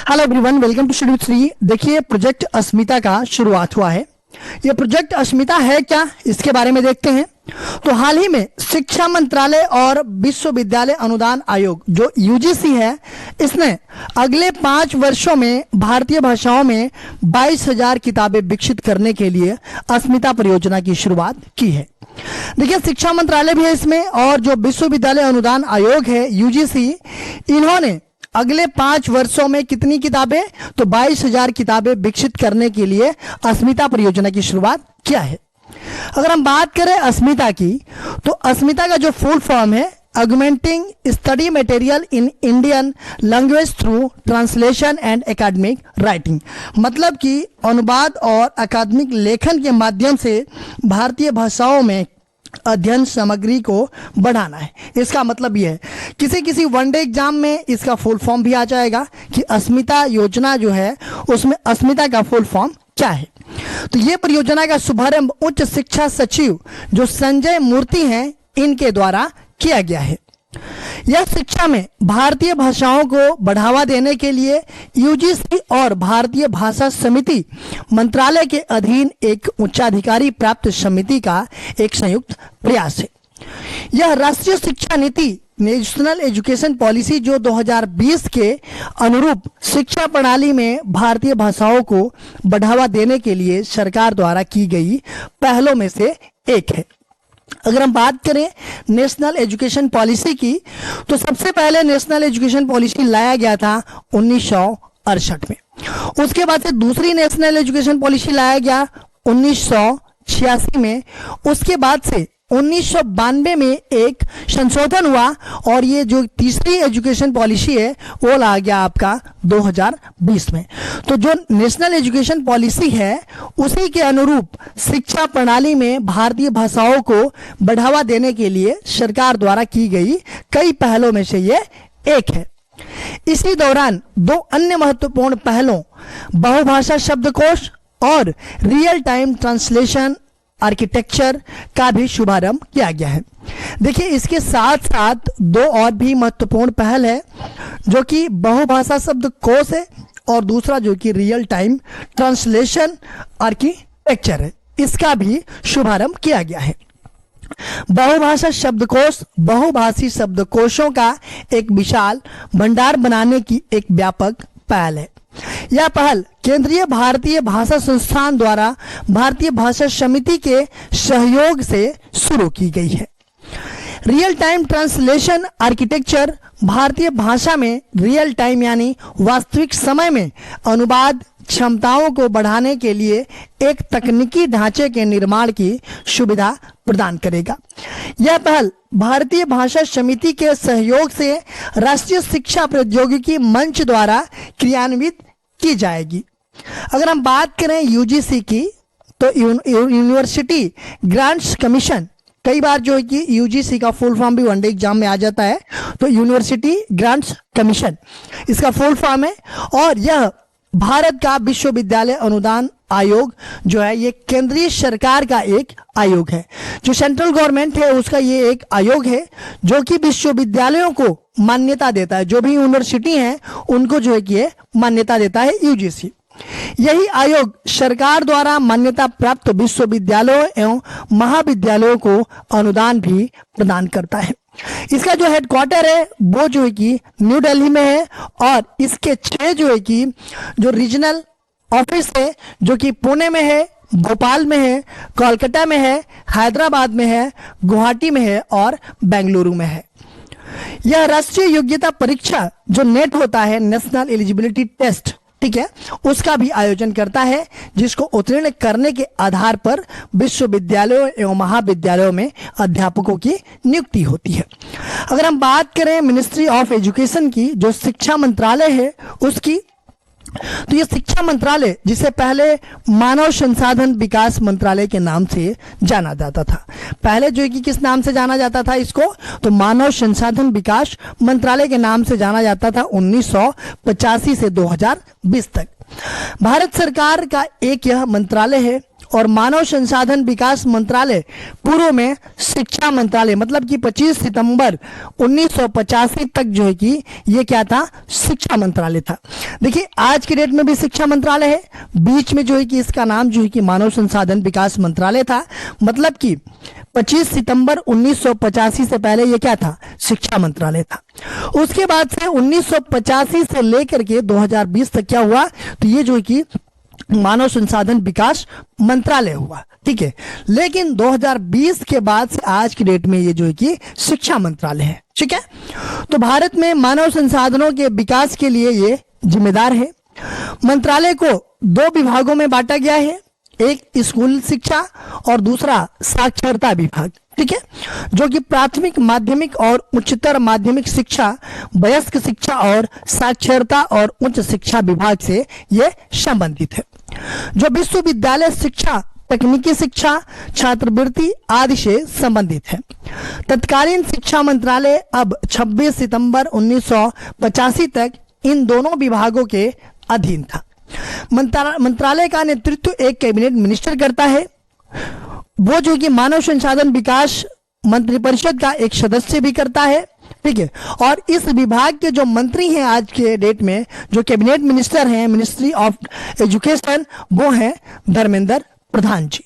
Hello everyone, welcome to study with Shri. देखिए, project अस्मिता का शुरुआत हुआ है। ये प्रोजेक्ट अस्मिता है क्या, इसके बारे में देखते हैं। तो हाल ही में शिक्षा मंत्रालय और विश्वविद्यालय अनुदान आयोग जो यूजीसी है, इसने अगले 5 वर्षों में भारतीय भाषाओं में 22,000 किताबें विकसित करने के लिए अस्मिता परियोजना की शुरुआत की है। देखिए, शिक्षा मंत्रालय भी है इसमें, और जो विश्वविद्यालय अनुदान आयोग है यूजीसी, इन्होंने अगले 5 वर्षों में कितनी किताबें, तो 22,000 किताबें विकसित करने के लिए अस्मिता परियोजना की शुरुआत किया है। अगर हम बात करें अस्मिता की, तो अस्मिता का जो फुल फॉर्म है augmenting study material in Indian language through translation and academic writing, मतलब कि अनुवाद और अकादमिक लेखन के माध्यम से भारतीय भाषाओं में अध्ययन सामग्री को बढ़ाना है। इसका मतलब यह है, किसी वनडे एग्जाम में इसका फुल फॉर्म भी आ जाएगा कि अस्मिता योजना जो है उसमें अस्मिता का फुल फॉर्म क्या है। तो ये परियोजना का शुभारंभ उच्च शिक्षा सचिव जो संजय मूर्ति हैं, इनके द्वारा किया गया है। यह शिक्षा में भारतीय भाषाओं को बढ़ावा देने के लिए यूजीसी और भारतीय भाषा समिति मंत्रालय के अधीन एक उच्चाधिकारी प्राप्त समिति का एक संयुक्त प्रयास है। यह राष्ट्रीय शिक्षा नीति नेशनल एजुकेशन पॉलिसी जो 2020 के अनुरूप शिक्षा प्रणाली में भारतीय भाषाओं को बढ़ावा देने के लिए सरकार द्वारा की गई पहलों में से एक है। अगर हम बात करें नेशनल एजुकेशन पॉलिसी की, तो सबसे पहले नेशनल एजुकेशन पॉलिसी लाया गया था 1968 में। उसके बाद से दूसरी नेशनल एजुकेशन पॉलिसी लाया गया 1986 में। उसके बाद से 1992 में एक संशोधन हुआ, और ये जो तीसरी एजुकेशन पॉलिसी है वो ला गया आपका 2020 में। तो जो नेशनल एजुकेशन पॉलिसी है उसी के अनुरूप शिक्षा प्रणाली में भारतीय भाषाओं को बढ़ावा देने के लिए सरकार द्वारा की गई कई पहलों में से ये एक है। इसी दौरान 2 अन्य महत्वपूर्ण पहलों बहुभाषा शब्दकोश और रियल टाइम ट्रांसलेशन आर्किटेक्चर का भी शुभारंभ किया गया है। देखिए, इसके साथ साथ 2 और भी महत्वपूर्ण पहल है, जो कि बहुभाषा शब्दकोश है और दूसरा जो कि रियल टाइम ट्रांसलेशन आर्किटेक्चर है। इसका भी शुभारंभ किया गया है। बहुभाषा शब्दकोश बहुभाषी शब्दकोशों का एक विशाल भंडार बनाने की एक व्यापक पहल है। यह पहल केंद्रीय भारतीय भाषा संस्थान द्वारा भारतीय भाषा समिति के सहयोग से शुरू की गई है। रियल टाइम ट्रांसलेशन आर्किटेक्चर भारतीय भाषा में रियल टाइम यानी वास्तविक समय में अनुवाद क्षमताओं को बढ़ाने के लिए एक तकनीकी ढांचे के निर्माण की सुविधा प्रदान करेगा। यह पहल भारतीय भाषा समिति के सहयोग से राष्ट्रीय शिक्षा प्रौद्योगिकी मंच द्वारा क्रियान्वित की जाएगी। अगर हम बात करें यूजीसी की, तो यूनिवर्सिटी ग्रांट्स कमीशन, कई बार जो है कि यूजीसी का फुल फॉर्म भी वनडे एग्जाम में आ जाता है, तो यूनिवर्सिटी ग्रांट्स कमीशन इसका फुल फॉर्म है। और यह भारत का विश्वविद्यालय अनुदान आयोग जो है, ये केंद्रीय सरकार का एक आयोग है। जो सेंट्रल गवर्नमेंट है उसका ये एक आयोग है जो कि विश्वविद्यालयों को मान्यता देता है। जो भी यूनिवर्सिटी हैं उनको जो है कि ये मान्यता देता है यूजीसी। यही आयोग सरकार द्वारा मान्यता प्राप्त विश्वविद्यालयों एवं महाविद्यालयों को अनुदान भी प्रदान करता है। इसका जो हेडक्वार्टर है वो जो है कि न्यू दिल्ली में है, और इसके 6 जो है कि जो रीजनल ऑफिस है जो कि पुणे में है, भोपाल में है, कोलकाता में है, हैदराबाद में है, गुवाहाटी में है और बेंगलुरु में है। यह राष्ट्रीय योग्यता परीक्षा जो नेट होता है, नेशनल एलिजिबिलिटी टेस्ट, ठीक है, उसका भी आयोजन करता है, जिसको उत्तीर्ण करने के आधार पर विश्वविद्यालयों एवं महाविद्यालयों में अध्यापकों की नियुक्ति होती है। अगर हम बात करें मिनिस्ट्री ऑफ एजुकेशन की, जो शिक्षा मंत्रालय है उसकी, तो ये शिक्षा मंत्रालय जिसे पहले मानव संसाधन विकास मंत्रालय के नाम से जाना जाता था। पहले जो है कि किस नाम से जाना जाता था इसको, तो मानव संसाधन विकास मंत्रालय के नाम से जाना जाता था 1985 से 2020 तक। भारत सरकार का एक यह मंत्रालय है, और मानव संसाधन विकास मंत्रालय पूर्व में शिक्षा मंत्रालय, मतलब कि 25 सितंबर 1985 तक जो है कि ये क्या था, शिक्षा मंत्रालय था। देखिए आज के डेट में भी शिक्षा मंत्रालय है, बीच में जो है कि इसका नाम जो है कि मानव संसाधन विकास मंत्रालय था। मतलब कि 25 सितंबर 1985 से पहले ये क्या था, शिक्षा मंत्रालय था। उसके बाद से 1985 से लेकर के 2020 तक क्या हुआ, तो ये जो है कि मानव संसाधन विकास मंत्रालय हुआ, ठीक है। लेकिन 2020 के बाद से आज की डेट में ये जो है कि शिक्षा मंत्रालय है, ठीक है। तो भारत में मानव संसाधनों के विकास के लिए ये जिम्मेदार है। मंत्रालय को 2 विभागों में बांटा गया है, एक स्कूल शिक्षा और दूसरा साक्षरता विभाग, ठीक है, जो कि प्राथमिक, माध्यमिक और उच्चतर माध्यमिक शिक्षा, वयस्क शिक्षा और साक्षरता और उच्च शिक्षा विभाग से ये संबंधित है। जो विश्वविद्यालय शिक्षा, तकनीकी शिक्षा, छात्रवृत्ति आदि से संबंधित है। तत्कालीन शिक्षा मंत्रालय अब 26 सितंबर 1985 तक इन दोनों विभागों के अधीन था। मंत्रालय का नेतृत्व एक कैबिनेट मिनिस्टर करता है, वो जो कि मानव संसाधन विकास मंत्रिपरिषद का एक सदस्य भी करता है, ठीक है। और इस विभाग के जो मंत्री हैं आज के डेट में, जो कैबिनेट मिनिस्टर हैं, मिनिस्ट्री ऑफ एजुकेशन, वो हैं धर्मेंद्र प्रधान जी।